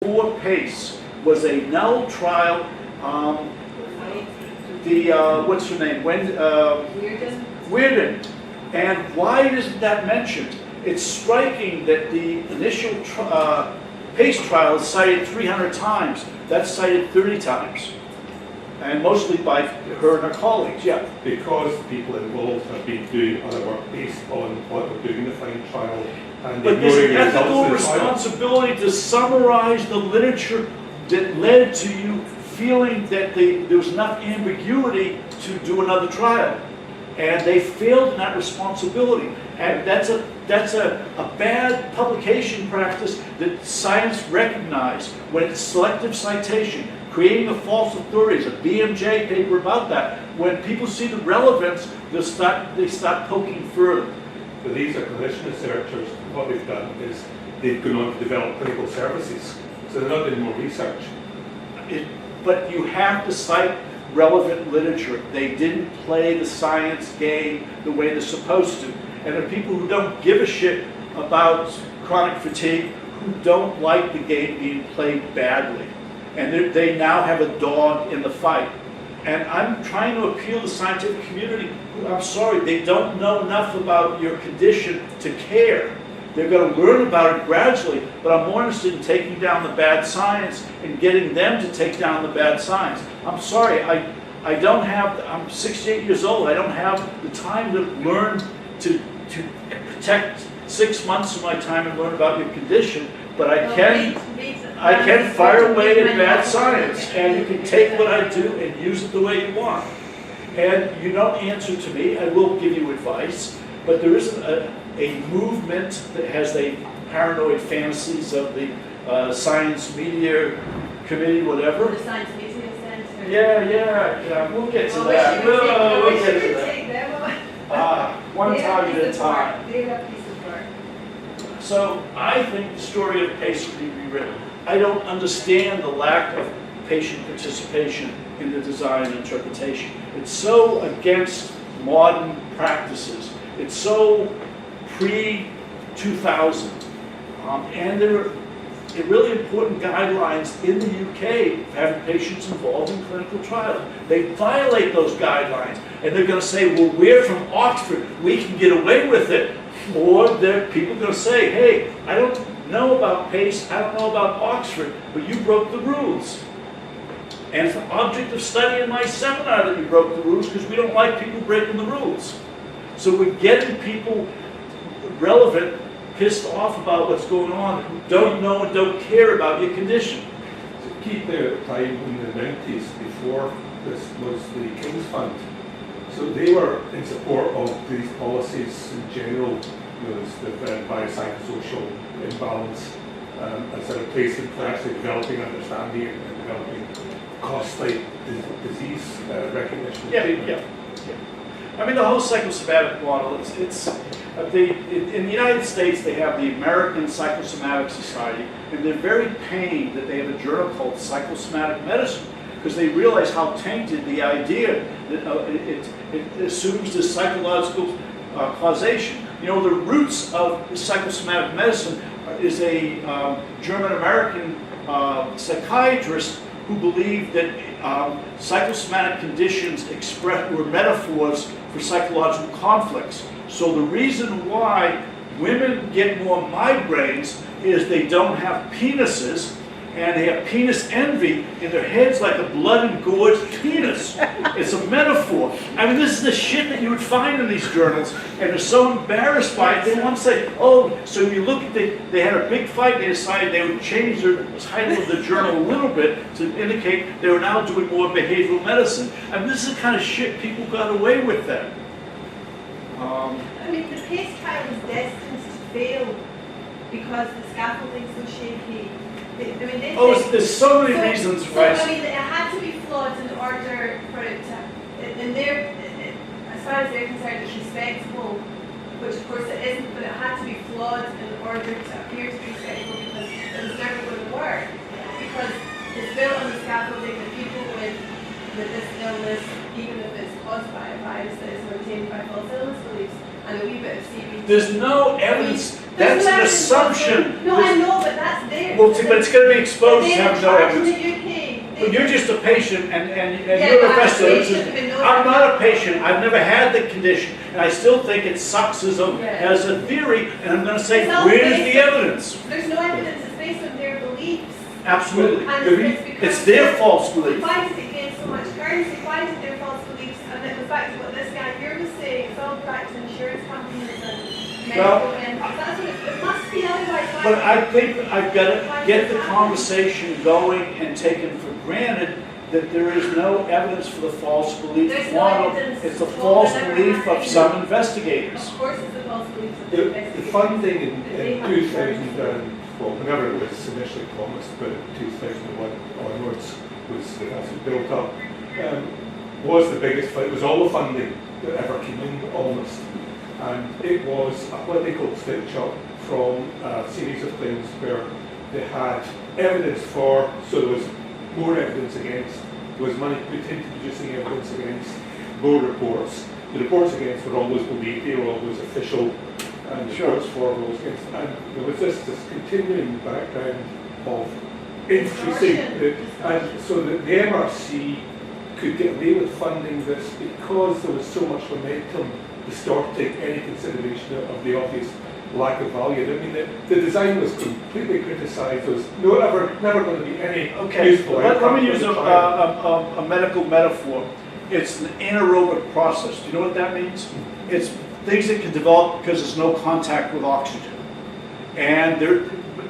for PACE was a null trial. What's her name? Weirden. And why isn't that mentioned? It's striking that the initial PACE trial is cited 300 times. That's cited 30 times. And mostly by her and her colleagues, yeah. Because people involved have been doing other work based on what we're doing in the fine trial. And but there's an the ethical responsibility to summarize the literature that led to you feeling that there was enough ambiguity to do another trial. And they failed in that responsibility. And that's a bad publication practice that science recognized when it's selective citation, creating a false authority. There's a BMJ paper about that. When people see the relevance, they start poking further. But these are clinician researchers. What they've done is they've gone on to develop clinical services. So they're not doing more research. But you have to cite relevant literature. They didn't play the science game the way they're supposed to. And there are people who don't give a shit about chronic fatigue, who don't like the game being played badly. And they now have a dog in the fight. And I'm trying to appeal to the scientific community. I'm sorry, they don't know enough about your condition to care. They're going to learn about it gradually, but I'm more interested in taking down the bad science and getting them to take down the bad science. I'm sorry, I'm 68 years old. I don't have the time to learn to protect 6 months of my time and learn about your condition, but I can fire away at bad science, and you can take what I do and use it the way you want. And you don't answer to me. I will give you advice, but there isn't a movement that has the paranoid fantasies of the science media committee, whatever. The Science Media Center. Yeah. We'll get to that. We'll get to that. One target at a time. They have pieces of work. So I think the story of PACE should be rewritten. I don't understand the lack of patient participation in the design and interpretation. It's so against modern practices. It's so pre-2000. And there are really important guidelines in the UK for having patients involved in clinical trials. They violate those guidelines, and they're going to say, well, we're from Oxford, we can get away with it. Or there are people going to say, hey, I don't know about PACE, I don't know about Oxford, but you broke the rules. And it's an object of study in my seminar that you broke the rules, because we don't like people breaking the rules. So we're getting people relevant, pissed off about what's going on, who don't know and don't care about your condition. To keep the time in the 90s, before this was the King's Fund. So they were in support of these policies in general, the biopsychosocial imbalance as a replacement for actually developing understanding and developing costly disease recognition. Yeah. I mean, the whole psychosomatic model, in the United States, they have the American Psychosomatic Society, and they're very pained that they have a journal called Psychosomatic Medicine, because they realize how tainted the idea that it assumes this psychological causation. The roots of psychosomatic medicine is a German-American psychiatrist who believed that psychosomatic conditions were metaphors for psychological conflicts. So the reason why women get more migraines is they don't have penises, and they have penis envy in their heads like a blood and gorged penis. It's a metaphor. I mean, this is the shit that you would find in these journals, and they're so embarrassed by it, they want to say, oh, so you look at they had a big fight, they decided they would change the title of the journal a little bit to indicate they were now doing more behavioral medicine. I mean, this is the kind of shit people got away with then. I mean, the PACE trial is destined to fail because the scaffolding's so shaky. There's so many reasons, right? I mean, it had to be flawed in order for it to, as far as they're concerned, it's respectable, which of course it isn't, but it had to be flawed in order to appear to be respectable, because it was never going to work. Because it's built on the scaffolding that people with this illness, even if it's caused by a virus that is maintained by false illness beliefs, and a wee bit of CBT. There's no evidence. That's an assumption. No, I know, but that's there. Well, see, but it's gonna be exposed to have no evidence. UK. But you're just a patient and Yeah, you're a I'm a professor. patient who knows I'm not a that. patient, I've never had the condition, and I still think it sucks as a theory, and I'm gonna say, It's all where's based the on- evidence? There's no evidence, it's based on their beliefs. Absolutely. And it's because It's their false belief. Why does it gain so much currency? Why is it their false beliefs? And it was back to what this guy here was saying, it's all back to insurance companies and medical and that's what it must be otherwise. Why- But I think I've got to get the conversation going and taken for granted that there is no evidence for the false belief There's no model. evidence. It's the Well, false there never belief has of been. some investigators. Of course it's the false beliefs of the The investigators. funding That they in have 2000, well, whenever it was initially promised, but 2001 onwards was as it built up, was the biggest fight. It was all the funding that ever came in, almost. And it was a political stitch-up from a series of things where they had evidence for, so there was more evidence against, there was money put into producing evidence against, more reports. The reports against were always believed, they were always official, and the Sure. reports for those against. And there was this continuing background of increasing, and so that the MRC could get away with funding this because there was so much momentum distorting any consideration of the obvious lack of value. I mean, the design was completely criticised. There was never going to be any Okay, useful let outcome me for use the child. a medical metaphor. It's an anaerobic process. Do you know what that means? It's things that can develop because there's no contact with oxygen. And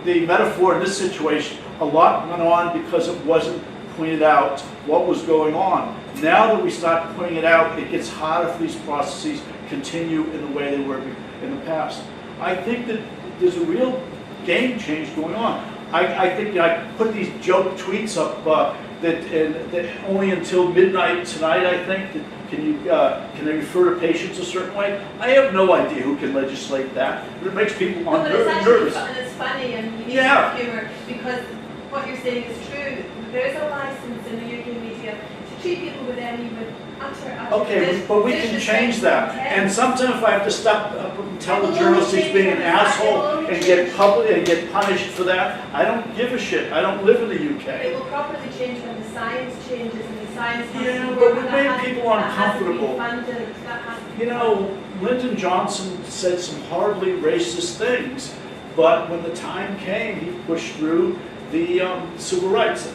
the metaphor in this situation, a lot went on because it wasn't pointed out what was going on. Now that we start pointing it out, it gets harder for these processes to continue in the way they were in the past. I think that there's a real game change going on. I think I put these joke tweets up that only until midnight tonight, I think, can they refer to patients a certain way? I have no idea who can legislate that, but it makes people No, but it's actually nervous. fun, it's funny and you need Yeah. some humour because what you're saying is true. There's a license in the UK media to treat people with any with utter Okay, but we can change that. And sometimes if I have to stop up and tell the journalist he's being an asshole and get punished for that, I don't give a shit. I don't live in the It UK. will properly change when the science changes and the science has Yeah, to but work, we and made that has- people that has to be uncomfortable. funded, that has to be You know, Lyndon Johnson said some horribly racist things, but when the time came, he pushed through the civil rights.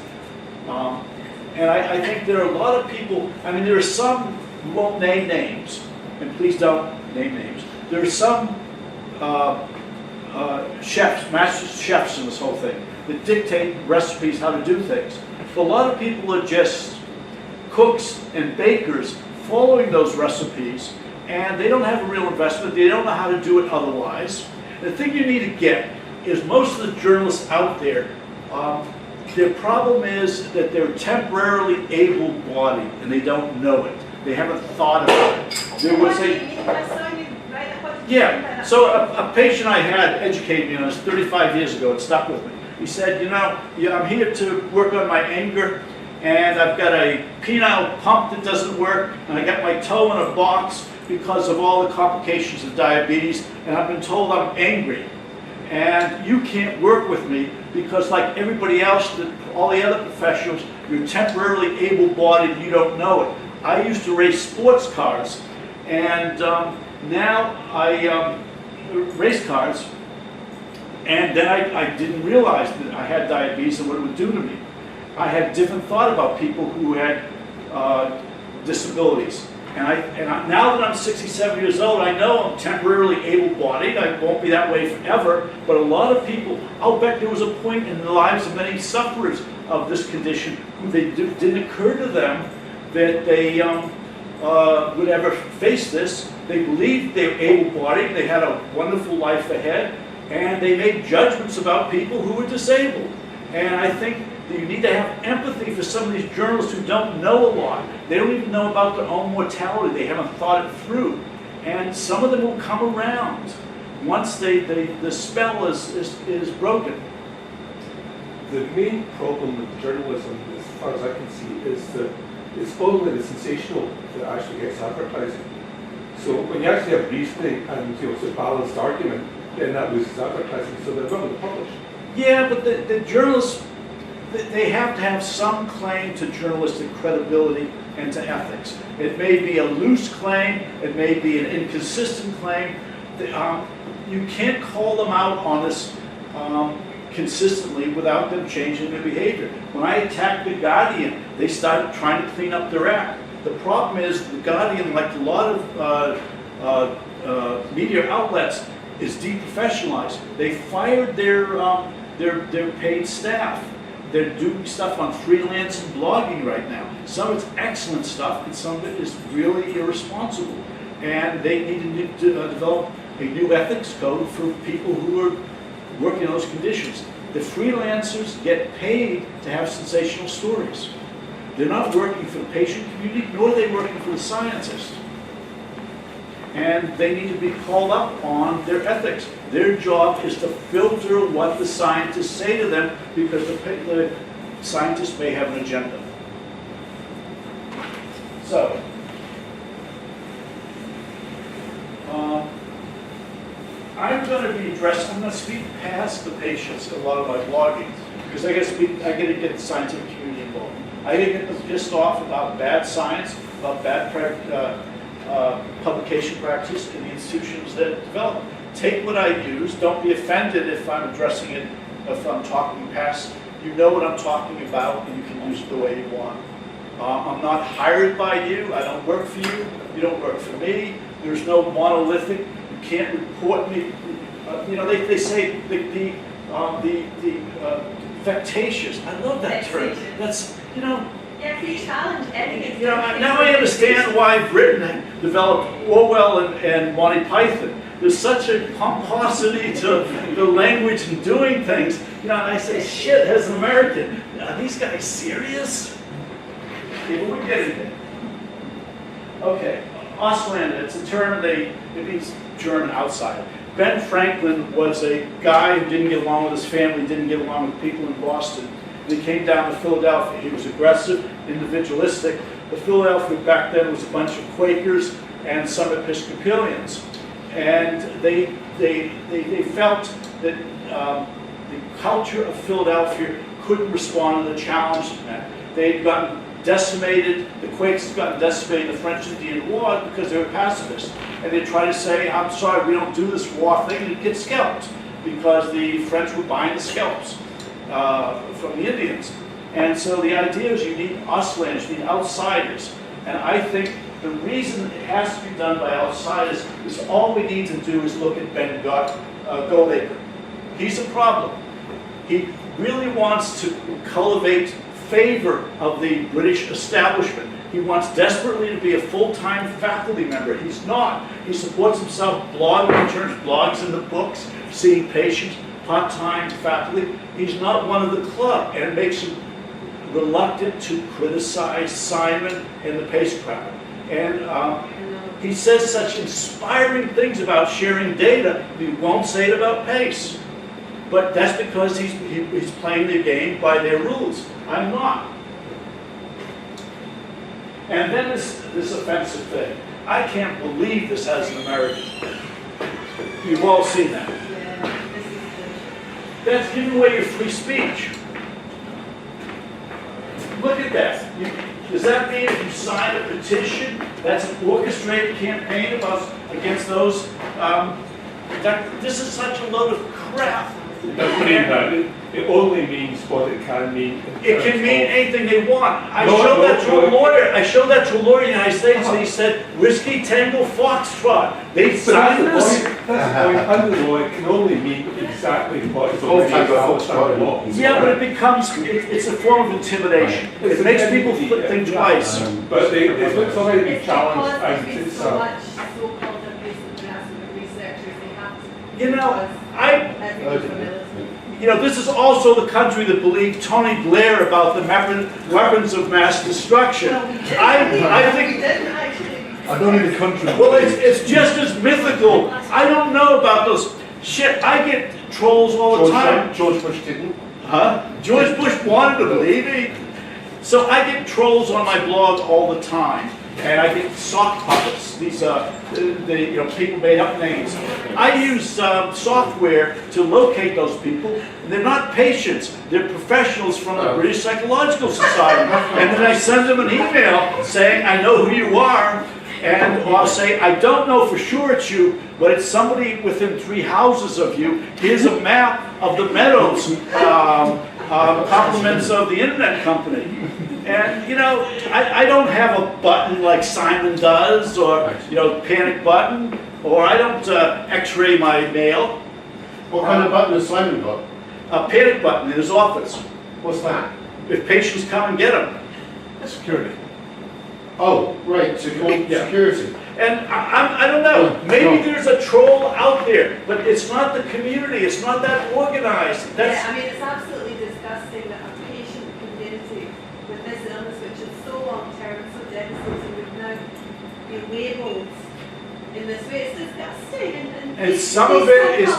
And I think there are a lot of people, I mean, there are some who won't name names, and please don't name names. There are some chefs, master chefs in this whole thing, that dictate recipes how to do things. But a lot of people are just cooks and bakers following those recipes, and they don't have a real investment. They don't know how to do it otherwise. The thing you need to get is most of the journalists out there, their problem is that they're temporarily able-bodied and they don't know it. They haven't thought about it. There was a, yeah, so a patient I had educated me on this 35 years ago. It stuck with me. He said, you know, I'm here to work on my anger, and I've got a penile pump that doesn't work, and I got my toe in a box because of all the complications of diabetes, and I've been told I'm angry. And you can't work with me because like everybody else, all the other professionals, you're temporarily able-bodied, you don't know it. I used to race sports cars, and now I race cars, and then I didn't realize that I had diabetes and what it would do to me. I had different thought about people who had disabilities. And now that I'm 67 years old, I know I'm temporarily able-bodied. I won't be that way forever. But a lot of people, I'll bet there was a point in the lives of many sufferers of this condition who didn't occur to them that they would ever face this. They believed they were able-bodied, they had a wonderful life ahead, and they made judgments about people who were disabled. And I think that you need to have empathy for some of these journalists who don't know a lot. They don't even know about their own mortality. They haven't thought it through. And some of them will come around once the spell is broken. The main problem with journalism, as far as I can see, is that it's only the sensational that actually gets advertising. So when you actually have reasoning and it's a balanced argument, then that loses advertising. So they're not going to publish. Yeah, but the journalists, they have to have some claim to journalistic credibility and to ethics. It may be a loose claim, it may be an inconsistent claim. You can't call them out on this consistently without them changing their behavior. When I attacked The Guardian, they started trying to clean up their act. The problem is The Guardian, like a lot of media outlets, is deprofessionalized. They fired their paid staff. They're doing stuff on freelance and blogging right now. Some of it's excellent stuff, and some of it is really irresponsible. And they need to develop a new ethics code for people who are working in those conditions. The freelancers get paid to have sensational stories. They're not working for the patient community, nor are they working for the scientists. And they need to be called up on their ethics. Their job is to filter what the scientists say to them, because the scientists may have an agenda. So, I'm going to I'm going to speak past the patients in a lot of my blogging, because I get to get the scientific community involved. I get to get them pissed off about bad science, about bad publication practice in the institutions that develop. Take what I use. Don't be offended if I'm addressing it, if I'm talking past. You know what I'm talking about, and you can use it the way you want. I'm not hired by you. I don't work for you. You don't work for me. There's no monolithic. You can't report me. They say the vectatious. I love that term. That's Yeah, if you challenge anything. Now I understand why Britain developed Orwell and Monty Python. There's such a pomposity to the language and doing things. And I say, shit, as an American, are these guys serious? Okay, but we're getting there. Okay, Auslander, it's a term, it means German outsider. Ben Franklin was a guy who didn't get along with his family, didn't get along with people in Boston. He came down to Philadelphia. He was aggressive, individualistic. The Philadelphia back then was a bunch of Quakers and some Episcopalians. And they felt that the culture of Philadelphia couldn't respond to the challenge of that. They had gotten decimated, the Quakers had gotten decimated in the French-Indian War because they were pacifists. And they tried to say, I'm sorry, we don't do this war thing, and it'd get scalped, because the French were buying the scalps from the Indians. And so the idea is you need Auslanders, you need outsiders. And I think the reason it has to be done by outsiders is all we need to do is look at Ben Goldacre. He's a problem. He really wants to cultivate favor of the British establishment. He wants desperately to be a full-time faculty member. He's not. He supports himself blogging, he turns blogs into books, seeing patients, part-time faculty. He's not one of the club, and it makes him reluctant to criticize Simon and the PACE crowd. And he says such inspiring things about sharing data, he won't say it about PACE. But that's because he's playing the game by their rules. I'm not. And then this offensive thing. I can't believe this as an American. You've all seen that. Yeah, this is That's giving away your free speech. Look at that. Does that mean if you sign a petition, that's an orchestrated campaign against those? This is such a load of crap. It doesn't mean that. It only means what it can mean. It can mean anything they want. I showed that to a lawyer. I showed that to a lawyer in the United States, and he said, Whiskey Tango Foxtrot. They signed this. Under the law, it can only mean exactly what is already established under the law. Yeah, but it becomes, it's a form of intimidation. It makes people think twice. But it's already been It's challenged, because and there's it's so much so-called invasive researchers, they have to. You know, Everyone's familiar. This is also the country that believed Tony Blair about the weapons of mass destruction. I think. We didn't actually. I don't need a country. Well, it's just as mythical. I don't know about those. Shit, I get trolls all the time. George Bush didn't. Huh? George Bush wanted to believe me. So I get trolls on my blog all the time. and I get sock puppets. These people made up names. I use software to locate those people. And they're not patients. They're professionals from the British Psychological Society. And then I send them an email saying, I know who you are. And I'll say, I don't know for sure it's you, but it's somebody within 3 houses of you. Here's a map of the Meadows, compliments of the internet company. And, I don't have a button like Simon does, or, panic button, or I don't x-ray my mail. What kind of button has Simon got? A panic button in his office. What's that? If patients come and get them. Security. Oh, right, to call Yeah. security. And I don't know, maybe there's a troll out there, but it's not the community, it's not that organized. Yeah, I mean, it's absolutely disgusting that a patient community with this illness, which is so long-term and so devastating, would now be labelled in this way. It's disgusting. And some of it is,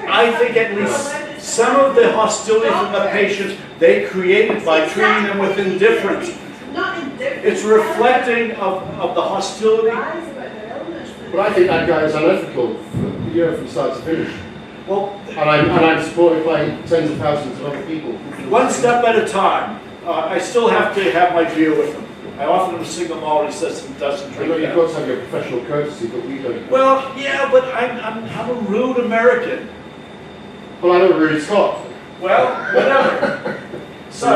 I think at least some of the hostility from the patients, they created by treating them with indifference. Not indifference. It's reflecting of the hostility. Lies about their illness. But I think that guy is unethical from start to finish. Well, And I'm supported by tens of thousands of other people. one step at a time. I still have to have my beer with him. I offer him a single malt, he says he doesn't I drink know you've that. got to have your professional courtesy, but we don't. Well, yeah, but I'm a rude American. Well, I know Rudy Scott. Well, whatever. So,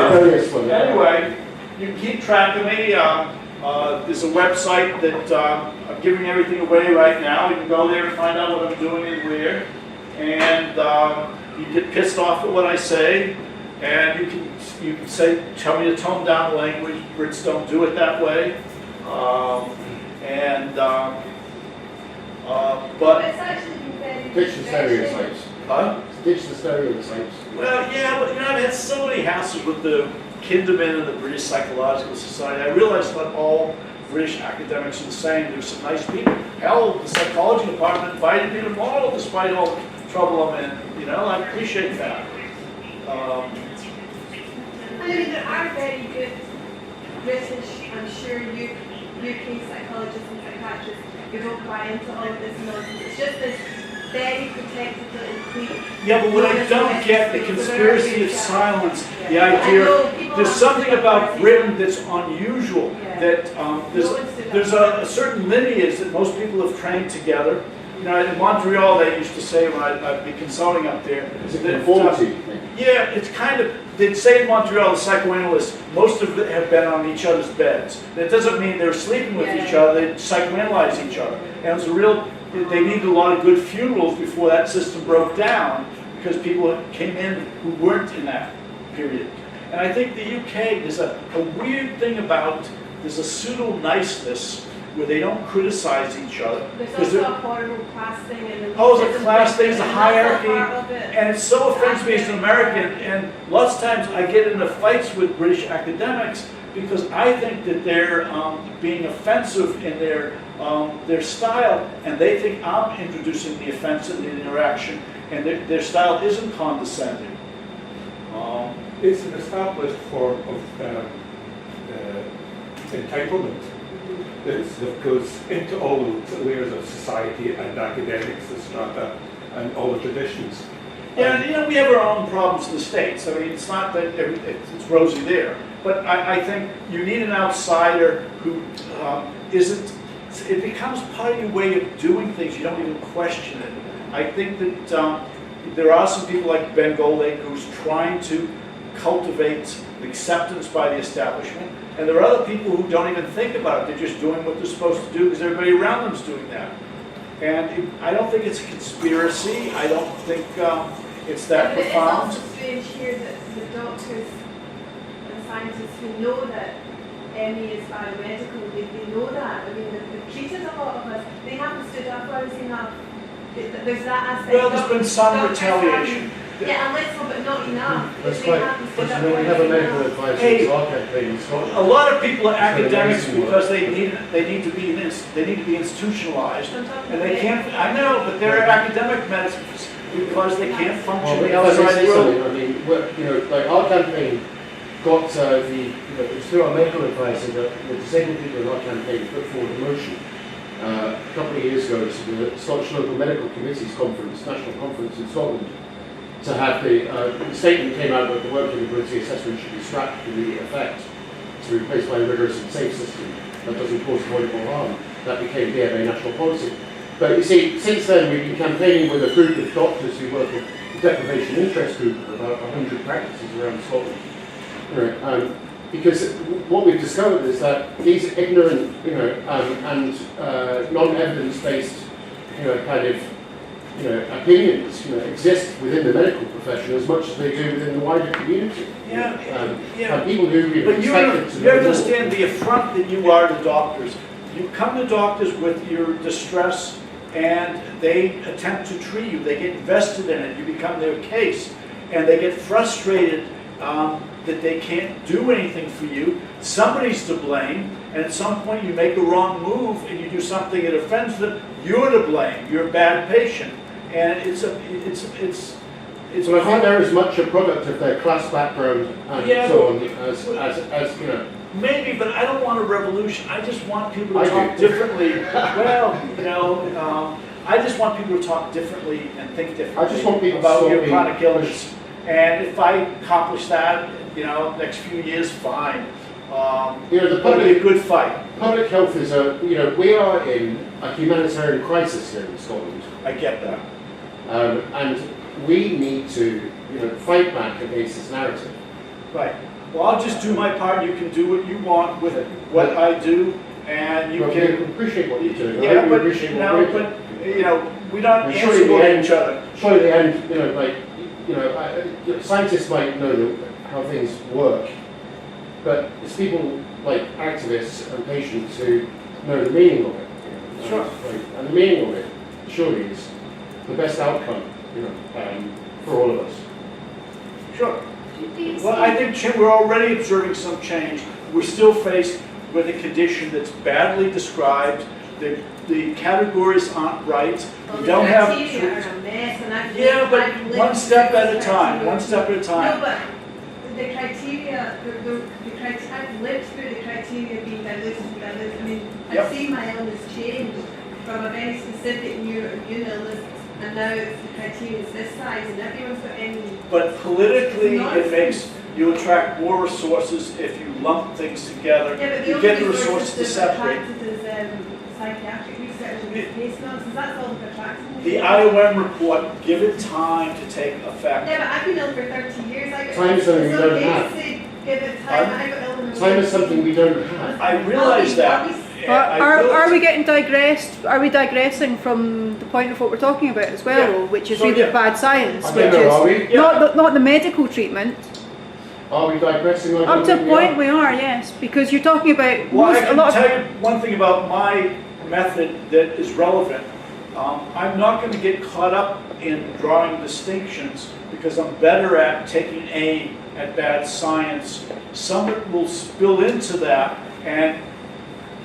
anyway, you can keep track of me. There's a website that I'm giving everything away right now. You can go there and find out what I'm doing and where. And you get pissed off at what I say, and you can say, tell me to tone down the language. Brits don't do it that way. But it's actually very Ditch the stereotypes. Ditch the stereotypes. well, yeah, but I've had so many hassles with the Kinderman and the British Psychological Society. I realize not all British academics are the same. There's some nice people. Hell, the psychology department invited me to Marl despite all the trouble I'm in. I appreciate that. I mean, there are very good British, I'm sure, UK psychologists and psychiatrists who don't buy into all of this nonsense. It's just this very protected little clique. Yeah, but what I don't get, the conspiracy of silence, the idea, there's something about Britain that's unusual, that there's a certain lineage that most people have trained together. In Montreal, they used to say when I'd be consulting up there, It's a that, conformity. yeah, it's kind of, they'd say in Montreal, the psychoanalysts, most of them have been on each other's beds. That doesn't mean they're sleeping with each other, they psychoanalyze each other. And it was a real, they needed a lot of good funerals before that system broke down, because people came in who weren't in that period. And I think the UK, there's a weird thing about, there's a pseudo-niceness where they don't criticize each other. There's also a horrible class thing. Oh, the class thing, the hierarchy, and and it so offends me as an American, and lots of times I get into fights with British academics because I think that they're being offensive in their style, and they think I'm introducing the offense in the interaction, and their style isn't condescending. It's an established form of entitlement that goes into all the layers of society and academics, the strata, and all the traditions. Yeah, we have our own problems in the States. I mean, it's not that it's rosy there. But I think you need an outsider who isn't, it becomes part of your way of doing things. You don't even question it. I think that there are some people like Ben Goldacre who's trying to cultivate acceptance by the establishment. And there are other people who don't even think about it. They're just doing what they're supposed to do because everybody around them is doing that. And I don't think it's a conspiracy. I don't think it's that profound. It's also strange here that the doctors and scientists who know that ME is biomedical, they know that. I mean, they've treated a lot of us. They haven't stood up for us enough. There's that aspect. Well, there's been some retaliation. Yeah, a little, but not enough. That's They right. haven't But stood up we for have a us medical enough. advisor Hey. to our campaign in Scotland. A lot of people are academics amazing because work. they need to be institutionalized, I'm talking and they about- can't. I know, but they're academic medicines because they can't Well, function but Alex, outside say the world. something. I mean, like our campaign got it was through our medical advisor that the Disabled People in Our Campaign put forward a motion a couple of years ago to the Scottish Local Medical Committees Conference, National Conference in Scotland, to have the statement came out that the work capability assessment should be scrapped with immediate effect to be replaced by a rigorous and safe system that doesn't cause avoidable harm. That became BMA national policy. But you see, since then we've been campaigning with a group of doctors who work with the deprivation interest group of about 100 practices around Scotland. Because what we've discovered is that these ignorant, and non-evidence-based, kind of, opinions, exist within the medical profession as much as they do within the wider community. Yeah, And people who we've But you expected to you know understand the affront that you are to doctors. You come to doctors with your distress and they attempt to treat you. They get invested in it. You become their case. And they get frustrated that they can't do anything for you. Somebody's to blame. And at some point you make a wrong move and you do something that offends them. You're to blame. You're a bad patient. And it's So I think they're as much a product of their class background and Yeah, so on as. Maybe, but I don't want a revolution. I just want people to I talk do. differently. Well, I just want people to talk differently and think differently I just want people to about stop your being chronic illness. And if I accomplish that, next few years, fine. The It'll be a good fight. public health is we are in a humanitarian crisis here in Scotland. I get that. And we need to, fight back against this narrative. Right. Well, I'll just do my part. You can do what you want with what I do, and you But can. we appreciate what you're doing. I Yeah, hope you but appreciate what we're doing. we're not And surely answerable the to end- each other. Surely the end, scientists might know how things work, but it's people like activists and patients who know the meaning of it. Sure. And the meaning of it surely is the best outcome, for all of us. Sure. Well, I think we're already observing some change. We're still faced with a condition that's badly described. The categories aren't right. We don't have. The criteria are a mess, and I've Yeah, lived but one step at a time. criteria. One step at a No, time. but the criteria, I've lived through the criteria being diluted and diluted. I mean, Yep. I've seen my illness change from a very specific immune illness, and now it's the criteria is this size, and everyone's got any. But politically, It's it makes you attract more resources if you lump things together. Yeah, but the You only get the resources to that separate. attracted is psychiatric research and case nonsense. That's all that attracted me. The IOM report, give it time to take effect. Yeah, but I've been ill for 30 years. I got Time is something we don't have. Give it time. I got ill in Time is something we don't have. I realize that. Obviously. I Are we realize- getting digressed? Are we digressing from the point of what we're talking about as well, Yeah. which is So, really yeah. bad science, I which don't know, are is we? not the medical treatment. Are we digressing? I Up don't to a think we point are. we are, yes, because you're talking about Well, I a can lot of. tell you one thing about my method that is relevant. I'm not going to get caught up in drawing distinctions because I'm better at taking aim at bad science. Some of it will spill into that, and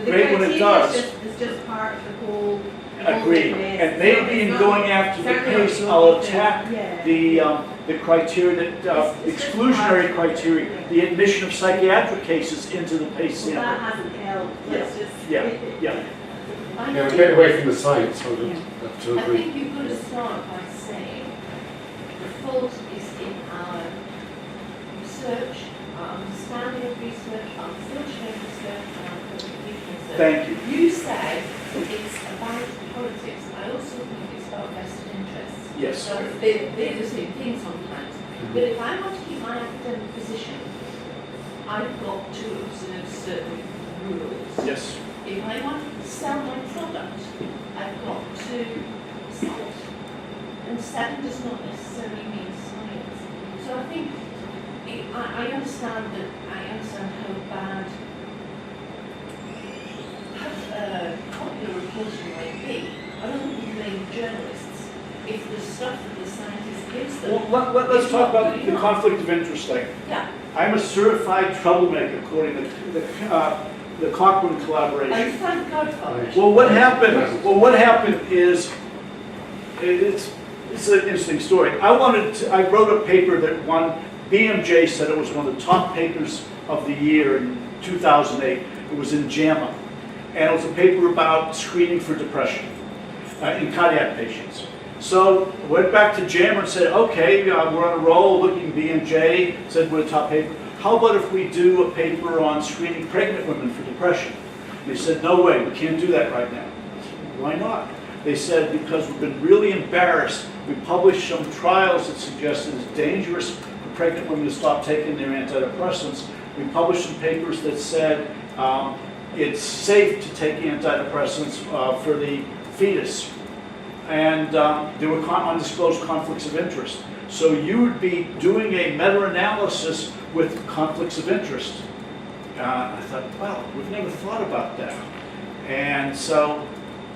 The great when it criteria does. is just part of the whole. Agreed. mess. And maybe in It's going not- after the certainly pace, not I'll the- attack yeah. the criteria that, It's just exclusionary part- criteria, the admission of psychiatric cases into the PACE Well, that sample. hasn't helped. Let's just. Yeah, yeah. I Yeah, we're think, getting away from the science, I would have to I agree. think you've got to start by saying the fault is in our research, our understanding of research, our filtering of research, and our qualification of research. Thank you. You said it's about politics. I also think it's about vested interests. Yes. So they're the same thing sometimes. But if I want to keep my academic position, I've got to observe certain rules. Yes. If I want to sell my product, I've got to sell it. And selling does not necessarily mean science. So I think, I understand how bad popular reporting might be. I don't think we blame journalists if the stuff that the scientist gives them. Well, let's is talk not about good the enough. conflict of interest thing. Yeah, I'm a certified troublemaker according to the Cochrane collaboration. and thank God for it. Well, what happened is, it's an interesting story. I wrote a paper that won BMJ said it was one of the top papers of the year in 2008. It was in JAMA. And it was a paper about screening for depression in cardiac patients. So went back to JAMA and said, okay, we're on a roll, looking BMJ, said we're a top paper. How about if we do a paper on screening pregnant women for depression? They said, no way, we can't do that right now. I said, why not? They said, because we've been really embarrassed. We published some trials that suggested it's dangerous for pregnant women to stop taking their antidepressants. We published some papers that said it's safe to take antidepressants for the fetus. And there were undisclosed conflicts of interest. So you would be doing a meta-analysis with conflicts of interest. I thought, well, we've never thought about that. And so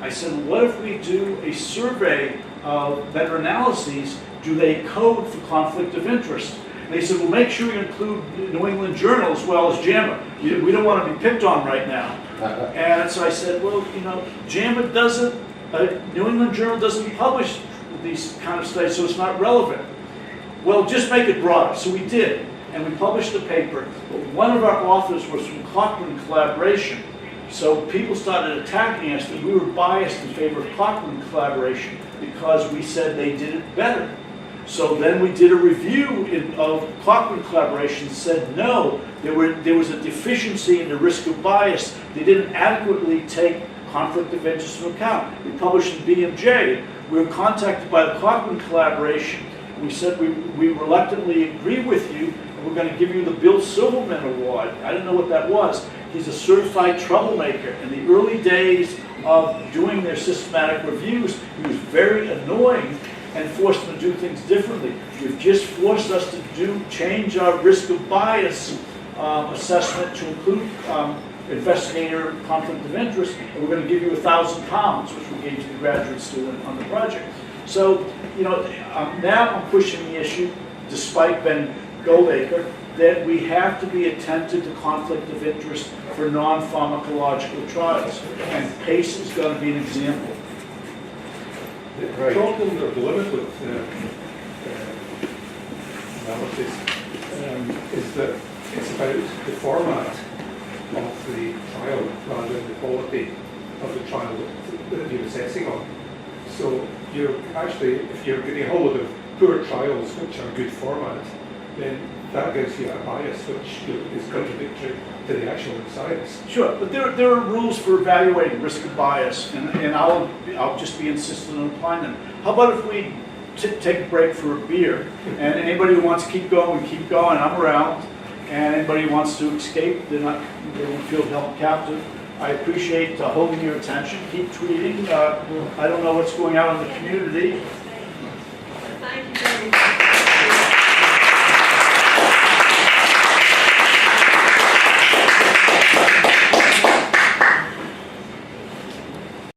I said, what if we do a survey of meta-analyses? Do they code for conflict of interest? And they said, well, make sure you include New England Journal as well as JAMA. We don't want to be picked on right now. And so I said, well, you know, JAMA doesn't, New England Journal doesn't publish these kind of studies, so it's not relevant. Well, just make it broader. So we did, and we published a paper. But one of our authors was from Cochrane Collaboration. So people started attacking us that we were biased in favor of Cochrane Collaboration because we said they did it better. So then we did a review of Cochrane Collaboration and said no, there was a deficiency in the risk of bias. They didn't adequately take conflict of interest into account. We published in BMJ. We were contacted by the Cochrane Collaboration. We said we reluctantly agree with you, and we're going to give you the Bill Silverman Award. I didn't know what that was. He's a certified troublemaker. In the early days of doing their systematic reviews, he was very annoying and forced them to do things differently. You've just forced us to change our risk of bias assessment to include investigator conflict of interest, and we're going to give you £1,000, which we gave to the graduate student on the project. So, you know, now I'm pushing the issue, despite Ben Goldacre, that we have to be attentive to conflict of interest for non-pharmacological trials, and PACE is going to be an example. The problem or the limit with analysis is that it's about the format of the trial rather than the quality of the trial that you're assessing on. So you're actually, if you're getting a whole lot of poor trials which are good format, then that gives you a bias which is contradictory to the actual science. Sure, but there are rules for evaluating risk of bias, and I'll just be insistent on applying them. How about if we take a break for a beer, and anybody who wants to keep going, I'm around, and anybody who wants to escape, they don't feel held captive. I appreciate holding your attention. Keep tweeting. I don't know what's going on in the community.